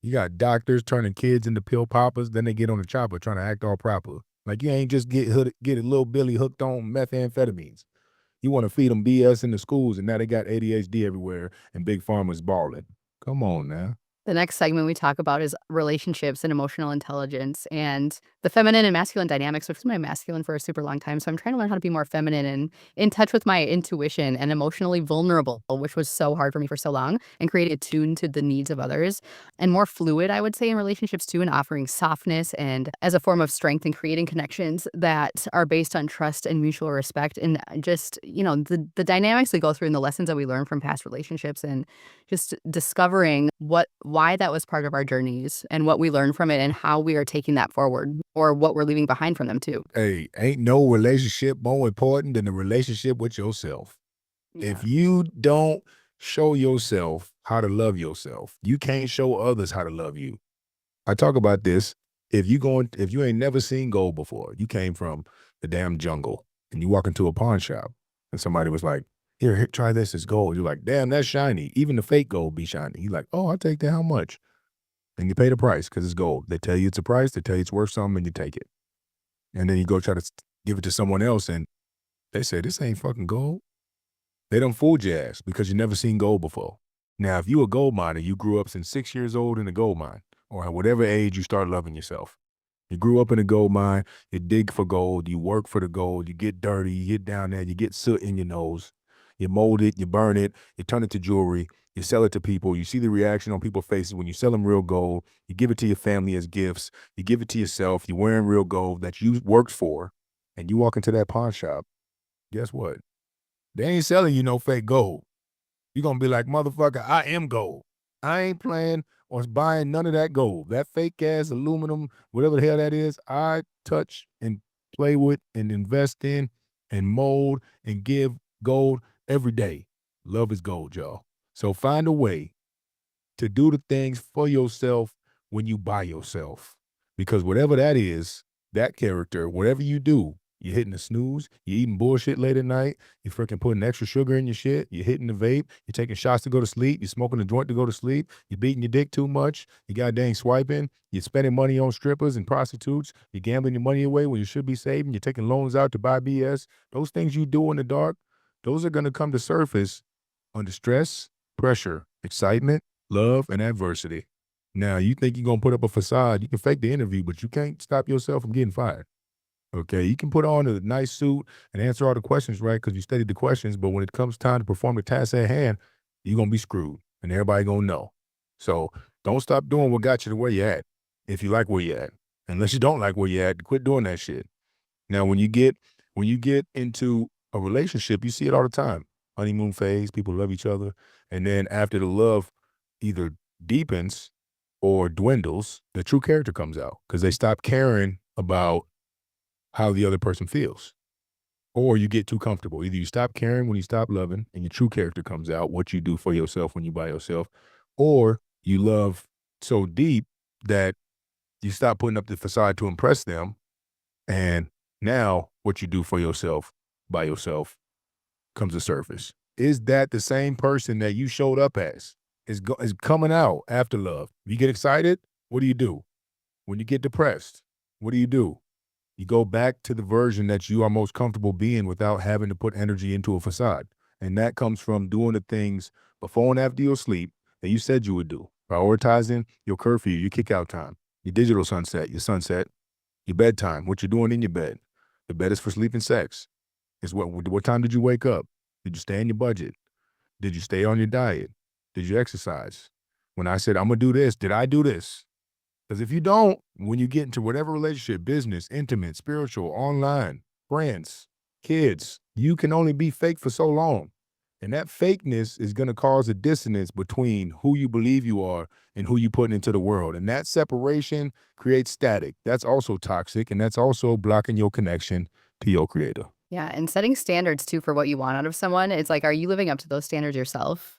You got doctors turning kids into pill poppers, then they get on the chopper trying to act all proper. Like you ain't just get a little Billy hooked on methamphetamines. You want to feed them BS in the schools, and now they got ADHD everywhere, and big pharma's balling. Come on now. The next segment we talk about is relationships and emotional intelligence and the feminine and masculine dynamics, which is my masculine for a super long time. So I'm trying to learn how to be more feminine and in touch with my intuition and emotionally vulnerable, which was so hard for me for so long, and create attuned to the needs of others and more fluid, I would say, in relationships too, and offering softness and as a form of strength and creating connections that are based on trust and mutual respect. And just, the dynamics we go through and the lessons that we learn from past relationships and just discovering why that was part of our journeys and what we learned from it and how we are taking that forward or what we're leaving behind from them too. Hey, ain't no relationship more important than the relationship with yourself. If Yeah. you don't show yourself how to love yourself, you can't show others how to love you. I talk about this. If you ain't never seen gold before, you came from the damn jungle and you walk into a pawn shop and somebody was like, here, try this, it's gold. You're like, damn, that's shiny. Even the fake gold be shiny. You're like, oh, I'll take that. How much? And you pay the price because it's gold. They tell you it's a price, they tell you it's worth something, and you take it. And then you go try to give it to someone else and they say, this ain't fucking gold. They done fooled your ass because you never seen gold before. Now, if you a gold miner, you grew up since 6 years old in a gold mine, or at whatever age you start loving yourself. You grew up in a gold mine, you dig for gold, you work for the gold, you get dirty, you get down there, you get soot in your nose, you mold it, you burn it, you turn it to jewelry, you sell it to people, you see the reaction on people's faces when you sell them real gold, you give it to your family as gifts, you give it to yourself, you're wearing real gold that you worked for, and you walk into that pawn shop, guess what? They ain't selling you no fake gold. You're going to be like, motherfucker, I am gold. I ain't playing or buying none of that gold. That fake ass aluminum, whatever the hell that is, I touch and play with and invest in and mold and give gold every day. Love is gold, y'all. So find a way to do the things for yourself when you buy yourself. Because whatever that is, that character, whatever you do, you're hitting the snooze, you're eating bullshit late at night, you're freaking putting extra sugar in your shit, you're hitting the vape, you're taking shots to go to sleep, you're smoking a joint to go to sleep, you're beating your dick too much, you goddamn swiping, you're spending money on strippers and prostitutes, you're gambling your money away when you should be saving, you're taking loans out to buy BS. Those things you do in the dark, those are going to come to surface under stress, pressure, excitement, love, and adversity. Now, you think you're going to put up a facade. You can fake the interview, but you can't stop yourself from getting fired. Okay, you can put on a nice suit and answer all the questions right because you studied the questions, but when it comes time to perform the task at hand, you're going to be screwed, and everybody going to know. So don't stop doing what got you to where you're at if you like where you're at. Unless you don't like where you're at, quit doing that shit. Now, when you get into a relationship, you see it all the time. Honeymoon phase, people love each other, and then after the love either deepens or dwindles, the true character comes out because they stop caring about how the other person feels. Or you get too comfortable. Either you stop caring when you stop loving and your true character comes out, what you do for yourself when you by yourself, or you love so deep that you stop putting up the facade to impress them. And now what you do for yourself by yourself comes to surface. Is that the same person that you showed up as? Is coming out after love. You get excited, what do you do? When you get depressed, what do? You go back to the version that you are most comfortable being without having to put energy into a facade. And that comes from doing the things before and after your sleep that you said you would do. Prioritizing your curfew, your kick out time, your digital sunset, your bedtime, what you're doing in your bed. The bed is for sleep and sex. It's what time did you wake up? Did you stay in your budget? Did you stay on your diet? Did you exercise? When I said, I'm going to do this, did I do this? Because if you don't, when you get into whatever relationship, business, intimate, spiritual, online, friends, kids, you can only be fake for so long. And that fakeness is going to cause a dissonance between who you believe you are and who you put into the world. And that separation creates static. That's also toxic. And that's also blocking your connection to your creator. Yeah, and setting standards too for what you want out of someone. It's like, are you living up to those standards yourself?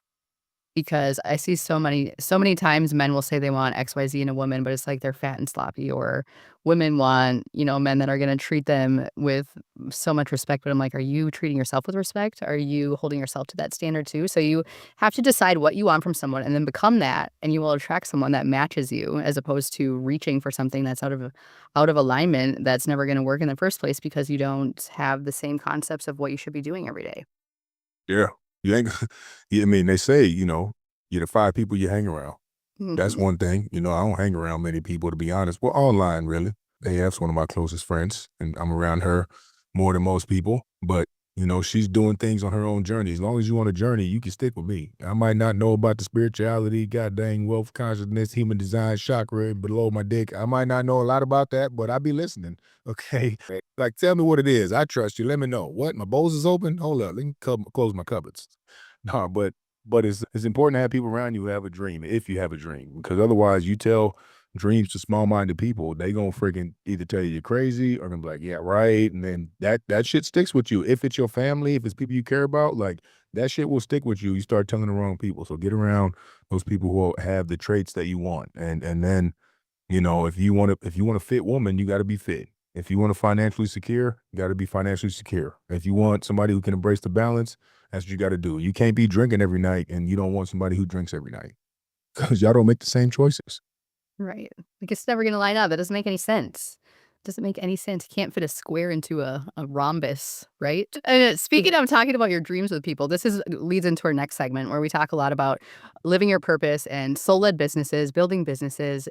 Because I see so many times men will say they want XYZ in a woman, but it's like they're fat and sloppy, or women want, men that are gonna treat them with so much respect, but I'm like, "Are you treating yourself with respect? Are you holding yourself to that standard too?" So you have to decide what you want from someone and then become that, and you will attract someone that matches you as opposed to reaching for something that's out of alignment that's never gonna work in the first place because you don't have the same concepts of what you should be doing every day. Yeah. You ain't, yeah, I mean, they say, you're the 5 people you hang around. That's Mhm. one thing. I don't hang around many people, to be honest. Well, online, really. AF's one of my closest friends, and I'm around her more than most people. But, she's doing things on her own journey. As long as you on a journey, you can stick with me. I might not know about the spirituality, god dang wealth consciousness, human design, chakra below my dick. I might not know a lot about that, but I be listening. Okay. Like, tell me what it is. I trust you. Let me know. What? My bowls is open? Hold up. Let me close my cupboards. No, but it's important to have people around you who have a dream, if you have a dream, because otherwise you tell dreams to small-minded people, they gonna freaking either tell you you're crazy or gonna be like, yeah, right. And then that shit sticks with you. If it's your family, if it's people you care about, like that shit will stick with you. You start telling the wrong people. So get around those people who have the traits that you want. And then, if you want a fit woman, you gotta be fit. If you want to financially secure, you got to be financially secure. If you want somebody who can embrace the balance, that's what you got to do. You can't be drinking every night and you don't want somebody who drinks every night because y'all don't make the same choices. Right. Like, it's never gonna line up. That doesn't make any sense. Doesn't make any sense. You can't fit a square into a rhombus, right? Speaking of talking about your dreams with people, this is leads into our next segment where we talk a lot about living your purpose and soul-led businesses,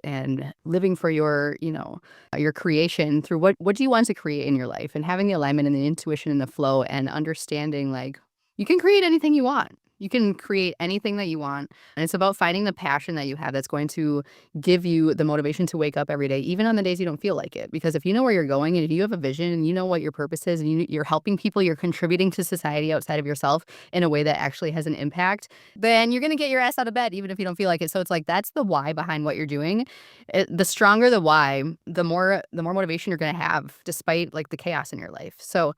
and living for your creation through what do you want to create in your life, and having the alignment and the intuition and the flow and understanding, like, you can create anything you want. You can create anything that you want. And it's about finding the passion that you have that's going to give you the motivation to wake up every day, even on the days you don't feel like it. Because if you know where you're going and if you have a vision and you know what your purpose is and you're helping people, you're contributing to society outside of yourself in a way that actually has an impact, then you're going to get your ass out of bed, even if you don't feel like it. So it's like that's the why behind what you're doing. The stronger the why, the more motivation you're going to have, despite like the chaos in your life. So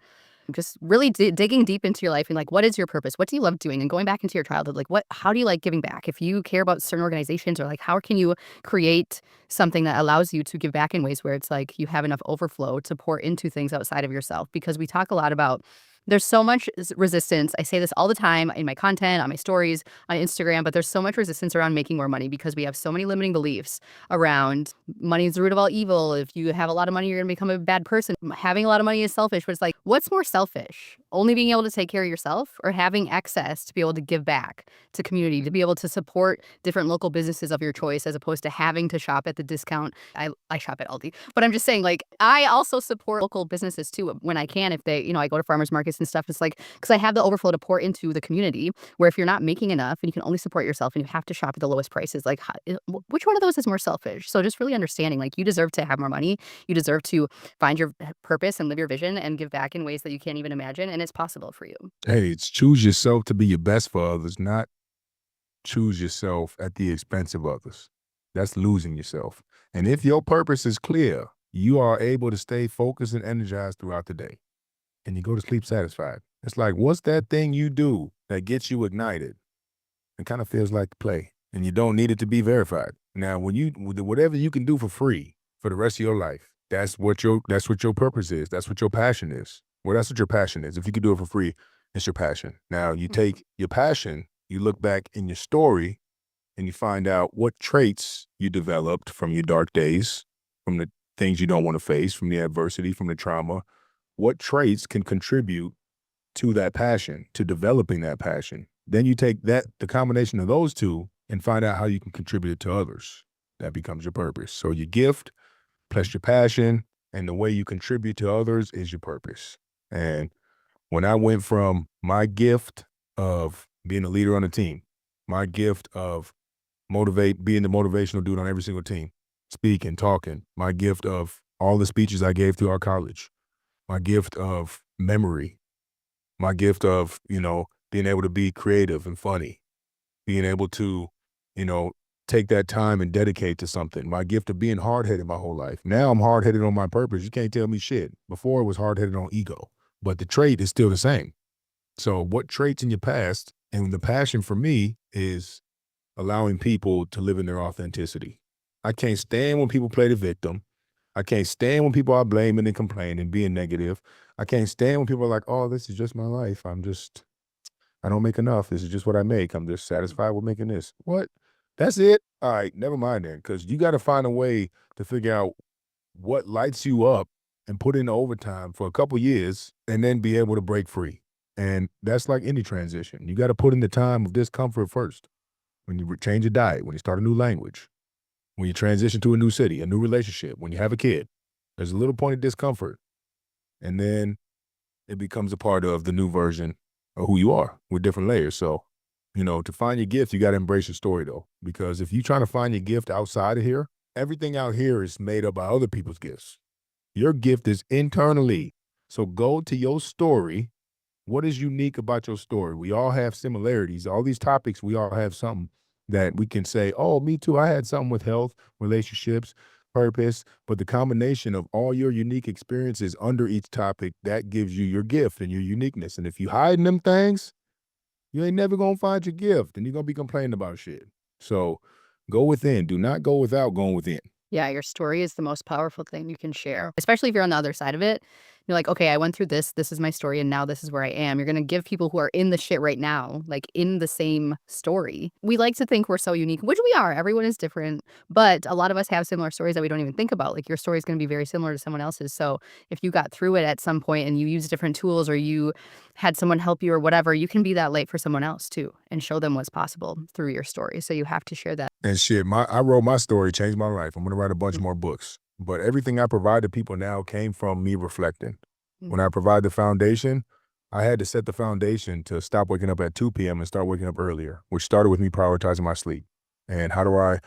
just really digging deep into your life and like, what is your purpose? What do you love doing? And going back into your childhood, like, how do you like giving back? If you care about certain organizations, or like, how can you create something that allows you to give back in ways where it's like you have enough overflow to pour into things outside of yourself? Because we talk a lot about there's so much resistance. I say this all the time in my content, on my stories, on Instagram, but there's so much resistance around making more money because we have so many limiting beliefs around money is the root of all evil. If you have a lot of money, you're going to become a bad person. Having a lot of money is selfish, but it's like, what's more selfish? Only being able to take care of yourself or having access to be able to give back to community, to be able to support different local businesses of your choice as opposed to having to shop at the discount. I shop at Aldi, but I'm just saying, like, I also support local businesses too when I can. If they, I go to farmers markets and stuff. It's like, because I have the overflow to pour into the community where if you're not making enough and you can only support yourself and you have to shop at the lowest prices, like, which one of those is more selfish? So just really understanding, like, you deserve to have more money. You deserve to find your purpose and live your vision and give back in ways that you can't even imagine. And it's possible for you. Hey, it's choose yourself to be your best for others, not choose yourself at the expense of others. That's losing yourself. And if your purpose is clear, you are able to stay focused and energized throughout the day. And you go to sleep satisfied. It's like, what's that thing you do that gets you ignited? It kind of feels like play, and you don't need it to be verified. Now, whatever you can do for free for the rest of your life, that's what your purpose is. That's what your passion is. Well, that's what your passion is. If you can do it for free, it's your passion. Now, you take your passion, you look back in your story, and you find out what traits you developed from your dark days, from the things you don't want to face, from the adversity, from the trauma. What traits can contribute to that passion, to developing that passion? Then you take the combination of those two and find out how you can contribute it to others. That becomes your purpose. So your gift plus your passion and the way you contribute to others is your purpose. And when I went from my gift of being a leader on a team, my gift of being the motivational dude on every single team, speaking, talking, my gift of all the speeches I gave through our college, my gift of memory, my gift of, being able to be creative and funny, being able to, take that time and dedicate to something, my gift of being hard-headed my whole life. Now I'm hard-headed on my purpose. You can't tell me shit. Before it was hard-headed on ego, but the trait is still the same. So what traits in your past, and the passion for me is allowing people to live in their authenticity. I can't stand when people play the victim. I can't stand when people are blaming and complaining and being negative. I can't stand when people are like, oh, this is just my life. I don't make enough. This is just what I make. I'm just satisfied with making this. What? That's it? All right, never mind then, because you got to find a way to figure out what lights you up and put in the overtime for a couple years and then be able to break free. And that's like any transition. You got to put in the time of discomfort first. When you change your diet, when you start a new language, when you transition to a new city, a new relationship, when you have a kid, there's a little point of discomfort. And then it becomes a part of the new version of who you are with different layers. So, to find your gift, you got to embrace your story though. Because if you're trying to find your gift outside of here, everything out here is made up by other people's gifts. Your gift is internally. So go to your story. What is unique about your story? We all have similarities. All these topics, we all have something that we can say, oh, me too. I had something with health, relationships, purpose. But the combination of all your unique experiences under each topic, that gives you your gift and your uniqueness. And if you hiding them things, you ain't never going to find your gift and you're going to be complaining about shit. So go within. Do not go without going within. Yeah, your story is the most powerful thing you can share, especially if you're on the other side of it. You're like, okay, I went through this. This is my story. And now this is where I am. You're going to give people who are in the shit right now, like in the same story. We like to think we're so unique, which we are. Everyone is different. But a lot of us have similar stories that we don't even think about. Like your story is going to be very similar to someone else's. So if you got through it at some point and you use different tools or you had someone help you or whatever, you can be that light for someone else too and show them what's possible through your story. So you have to share that. And shit, I wrote my story, changed my life. I'm going to write a bunch more books. But everything I provide to people now came from me reflecting. When I provide the foundation, I had to set the foundation to stop waking up at 2 p.m. and start waking up earlier, which started with me prioritizing my sleep. And how do I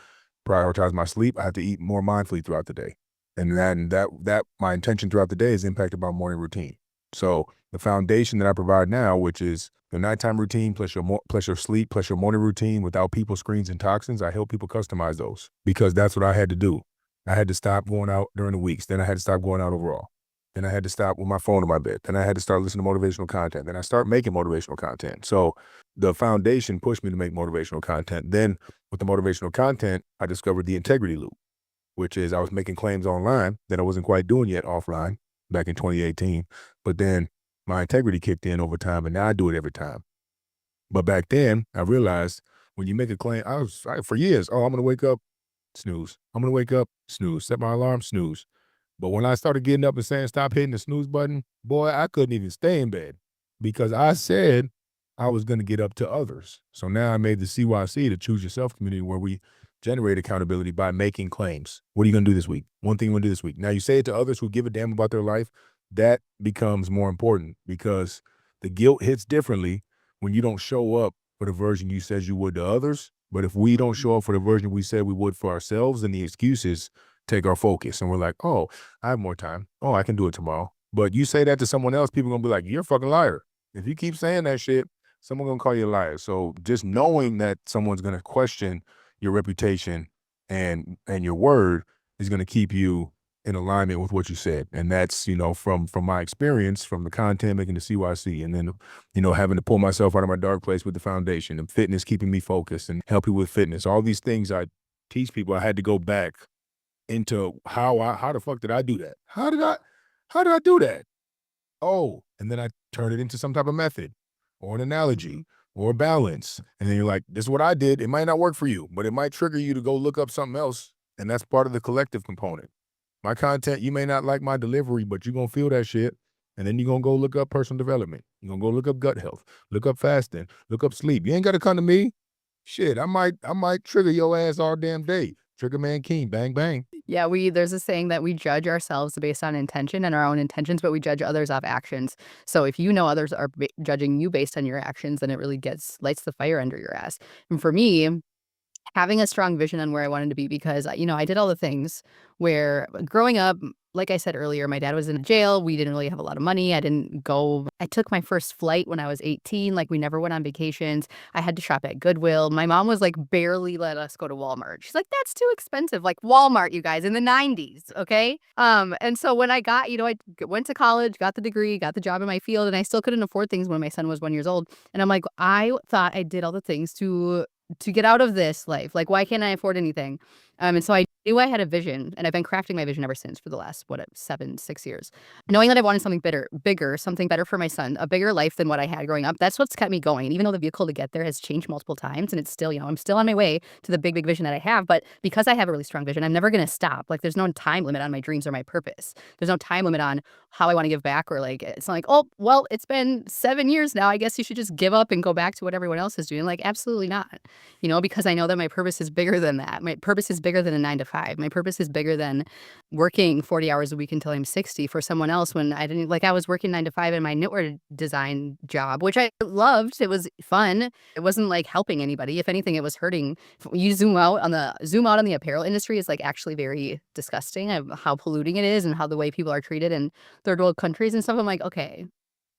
prioritize my sleep? I have to eat more mindfully throughout the day. And that my intention throughout the day is impacted by morning routine. So the foundation that I provide now, which is the nighttime routine plus your sleep plus your morning routine without people, screens, and toxins, I help people customize those because that's what I had to do. I had to stop going out during the weeks. Then I had to stop going out overall. Then I had to stop with my phone in my bed. Then I had to start listening to motivational content. Then I start making motivational content. So the foundation pushed me to make motivational content. Then with the motivational content, I discovered the integrity loop, which is I was making claims online that I wasn't quite doing yet offline back in 2018. But then my integrity kicked in over time, and now I do it every time. But back then, I realized when you make a claim, for years, oh, I'm going to wake up, snooze. I'm going to wake up, snooze. Set my alarm, snooze. But when I started getting up and saying, stop hitting the snooze button, boy, I couldn't even stay in bed because I said I was going to get up to others. So now I made the CYC, the Choose Yourself community, where we generate accountability by making claims. What are you going to do this week? One thing you want to do this week. Now you say it to others who give a damn about their life. That becomes more important because the guilt hits differently when you don't show up for the version you said you would to others. But if we don't show up for the version we said we would for ourselves, then the excuses take our focus. And we're like, oh, I have more time. Oh, I can do it tomorrow. But you say that to someone else, people are going to be like, you're a fucking liar. If you keep saying that shit, someone's going to call you a liar. So just knowing that someone's going to question your reputation and your word is going to keep you in alignment with what you said. And that's, from my experience, from the content making the CYC, and then, having to pull myself out of my dark place with the foundation and fitness, keeping me focused and help people with fitness. All these things I teach people, I had to go back into how the fuck did I do that? How did I do that? Oh, and then I turn it into some type of method or an analogy or a balance. And then you're like, this is what I did. It might not work for you, but it might trigger you to go look up something else. And that's part of the collective component. My content, you may not like my delivery, but you're going to feel that shit. And then you're going to go look up personal development. You're going to go look up gut health, look up fasting, look up sleep. You ain't got to come to me. Shit, I might trigger your ass all damn day. Trigger man king, bang, bang. Yeah, there's a saying that we judge ourselves based on intention and our own intentions, but we judge others off actions. So if you know others are judging you based on your actions, then it really lights the fire under your ass. And for me, having a strong vision on where I wanted to be because, I did all the things where growing up, like I said earlier, my dad was in jail. We didn't really have a lot of money. I took my first flight when I was 18. Like we never went on vacations. I had to shop at Goodwill. My mom was like barely let us go to Walmart. She's like, that's too expensive. Like Walmart, you guys, in the 90s. Okay. And so when I got, I went to college, got the degree, got the job in my field, and I still couldn't afford things when my son was 1 year old. And I'm like, I thought I did all the things to get out of this life. Like, why can't I afford anything? And so I knew I had a vision, and I've been crafting my vision ever since for the last, 6 years. Knowing that I wanted something bigger, something better for my son, a bigger life than what I had growing up. That's what's kept me going. And even though the vehicle to get there has changed multiple times, and it's still, I'm still on my way to the big, big vision that I have. But because I have a really strong vision, I'm never going to stop. Like, there's no time limit on my dreams or my purpose. There's no time limit on how I want to give back, or like, it's not like, oh, well, it's been 7 years now. I guess you should just give up and go back to what everyone else is doing. Like, absolutely not. Because I know that my purpose is bigger than that. My purpose is bigger than a 9 to 5. My purpose is bigger than working 40 hours a week until I'm 60 for someone else when I didn't, like, I was working 9 to 5 in my knitwear design job, which I loved. It was fun. It wasn't like helping anybody. If anything, it was hurting. You zoom out on the apparel industry is like actually very disgusting of how polluting it is and how the way people are treated in third world countries and stuff. I'm like, okay,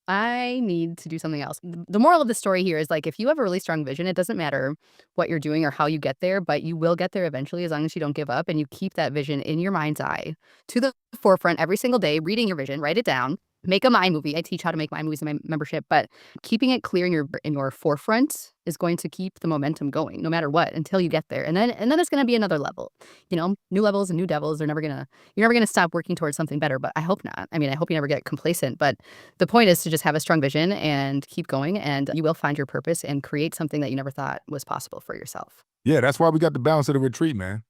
I need to do something else. The moral of the story here is like, if you have a really strong vision, it doesn't matter what you're doing or how you get there, but you will get there eventually as long as you don't give up and you keep that vision in your mind's eye to the forefront every single day, reading your vision, write it down, make a mind movie. I teach how to make mind movies in my membership, but keeping it clear in your forefront is going to keep the momentum going no matter what until you get there. And then there's going to be another level. New levels and new devils are you're never going to stop working towards something better, but I hope not. I mean, I hope you never get complacent, but the point is to just have a strong vision and keep going, and you will find your purpose and create something that you never thought was possible for yourself. Yeah, that's why we got the balance of the retreat, man.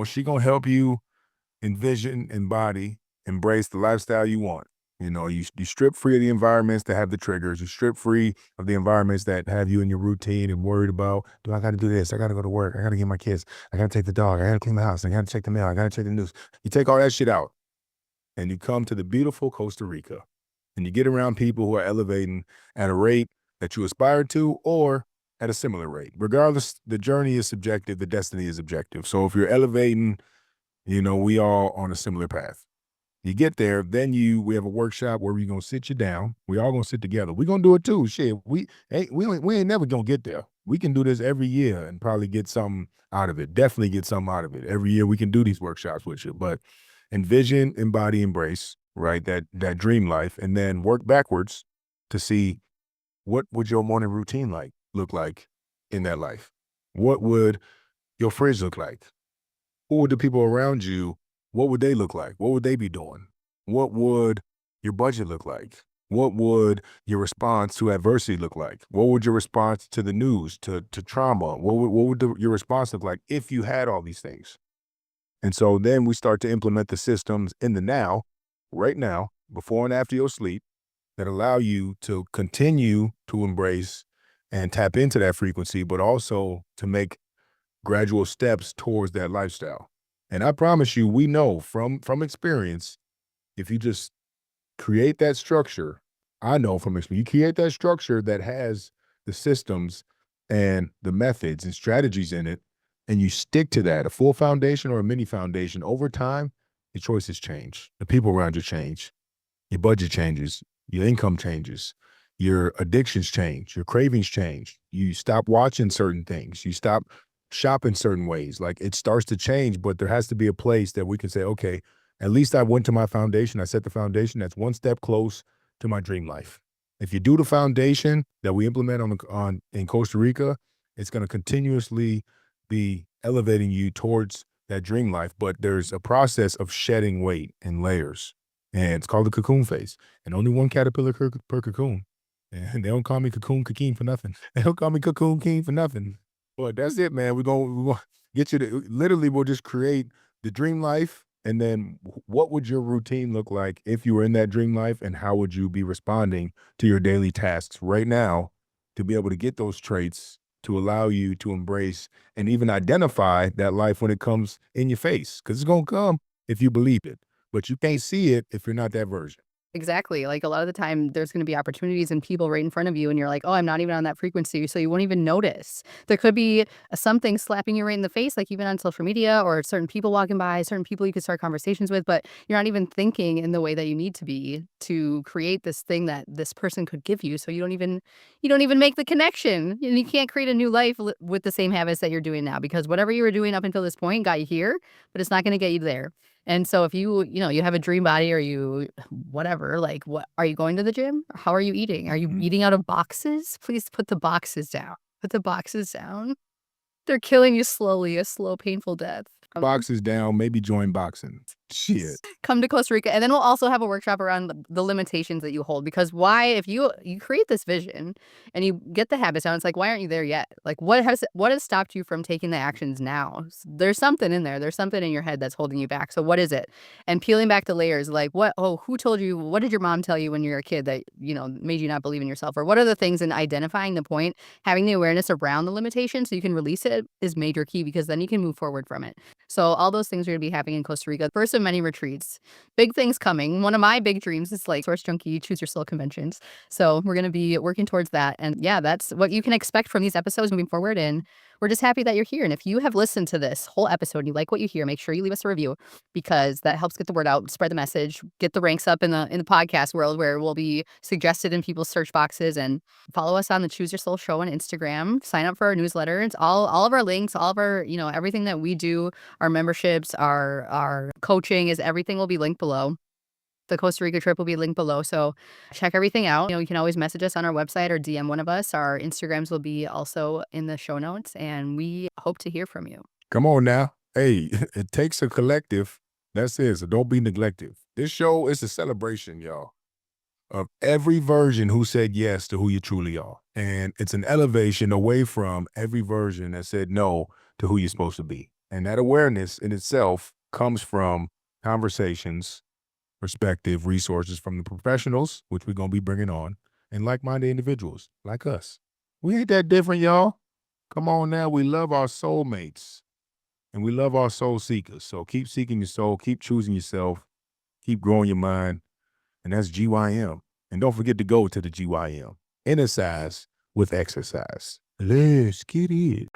She gonna help you envision, embody, embrace the lifestyle you want. You strip free of the environments that have the triggers. You strip free of the environments that have you in your routine and worried about, do I got to do this? I got to go to work. I got to get my kids. I got to take the dog. I got to clean the house. I got to check the mail. I got to check the news. You take all that shit out and you come to the beautiful Costa Rica. And you get around people who are elevating at a rate that you aspire to or at a similar rate. Regardless, the journey is subjective, the destiny is objective. So if you're elevating, we all on a similar path. You get there, then we have a workshop where we're gonna sit you down. We all gonna sit together. We're gonna do it too. Shit, we ain't never gonna get there. We can do this every year and probably get something out of it. Definitely get something out of it. Every year we can do these workshops with you. But envision, embody, embrace, right? That dream life, and then work backwards to see what would your morning routine look like in that life. What would your fridge look like? Who would the people around you, what would they look like? What would they be doing? What would your budget look like? What would your response to adversity look like? What would your response to the news, to trauma? What would your response look like if you had all these things? And so then we start to implement the systems in the now, right now, before and after your sleep, that allow you to continue to embrace and tap into that frequency, but also to make gradual steps towards that lifestyle. And I promise you, we know from experience, if you just create that structure, I know from experience, you create that structure that has the systems and the methods and strategies in it, and you stick to that, a full foundation or a mini foundation, over time, your choices change. The people around you change. Your budget changes, your income changes, your addictions change, your cravings change. You stop watching certain things, you stop shopping certain ways. Like, it starts to change, but there has to be a place that we can say, okay, at least I went to my foundation. I set the foundation. That's one step close to my dream life. If you do the foundation that we implement on in Costa Rica, it's going to continuously be elevating you towards that dream life. But there's a process of shedding weight and layers, and it's called the cocoon phase. And only one caterpillar per cocoon. And they don't call me cocoon king for nothing. They don't call me cocoon king for nothing. But that's it, man. We're gonna get you to literally. We'll just create the dream life, and then what would your routine look like if you were in that dream life, and how would you be responding to your daily tasks right now to be able to get those traits to allow you to embrace and even identify that life when it comes in your face, because it's gonna come if you believe it, but you can't see it if you're not that version. Exactly. Like, a lot of the time, there's going to be opportunities and people right in front of you, and you're like, oh, I'm not even on that frequency. So you won't even notice. There could be something slapping you right in the face, like even on social media, or certain people walking by, certain people you could start conversations with, but you're not even thinking in the way that you need to be to create this thing that this person could give you. So you don't even make the connection, and you can't create a new life with the same habits that you're doing now, because whatever you were doing up until this point got you here, but it's not going to get you there. And so if you have a dream body, or you whatever, like, what are you going to the gym? How are you eating? Are you Mhm. eating out of boxes? Please put the boxes down. Put the boxes down. They're killing you slowly, a slow, painful death. Boxes down, maybe join boxing. Shit. Come to Costa Rica, and then we'll also have a workshop around the limitations that you hold. Because why, if you create this vision and you get the habits down, it's like, why aren't you there yet? Like, what has stopped you from taking the actions now? There's something in there. There's something in your head that's holding you back. So what is it? And peeling back the layers, like, who told you? What did your mom tell you when you were a kid that made you not believe in yourself? Or what are the things? In identifying the point, having the awareness around the limitation so you can release it is major key, because then you can move forward from it. So all those things are going to be happening in Costa Rica. First of many retreats. Big things coming. One of my big dreams is like Source Junkie Choose Your Soul conventions. So we're going to be working towards that. And yeah, that's what you can expect from these episodes moving forward. And we're just happy that you're here. And if you have listened to this whole episode and you like what you hear, make sure you leave us a review, because that helps get the word out, spread the message, get the ranks up in the podcast world, where we'll be suggested in people's search boxes. And follow us on the Choose Your Soul show on Instagram. Sign up for our newsletter. It's all of our links, all of our, everything that we do, our memberships, our coaching, is everything will be linked below. The Costa Rica trip will be linked below. So check everything out. You can always message us on our website or DM one of us. Our Instagrams will be also in the show notes, and we hope to hear from you. Come on now. Hey, it takes a collective. That's it. So don't be neglective. This show is a celebration, y'all, of every version who said yes to who you truly are. And it's an elevation away from every version that said no to who you're supposed to be. And that awareness in itself comes from conversations, perspective, resources from the professionals, which we're going to be bringing on, and like-minded individuals like us. We ain't that different, y'all. Come on now. We love our soulmates, and we love our soul seekers. So keep seeking your soul, keep choosing yourself, keep growing your mind, and that's GYM. And don't forget to go to the GYM. Energize with exercise. Let's get it.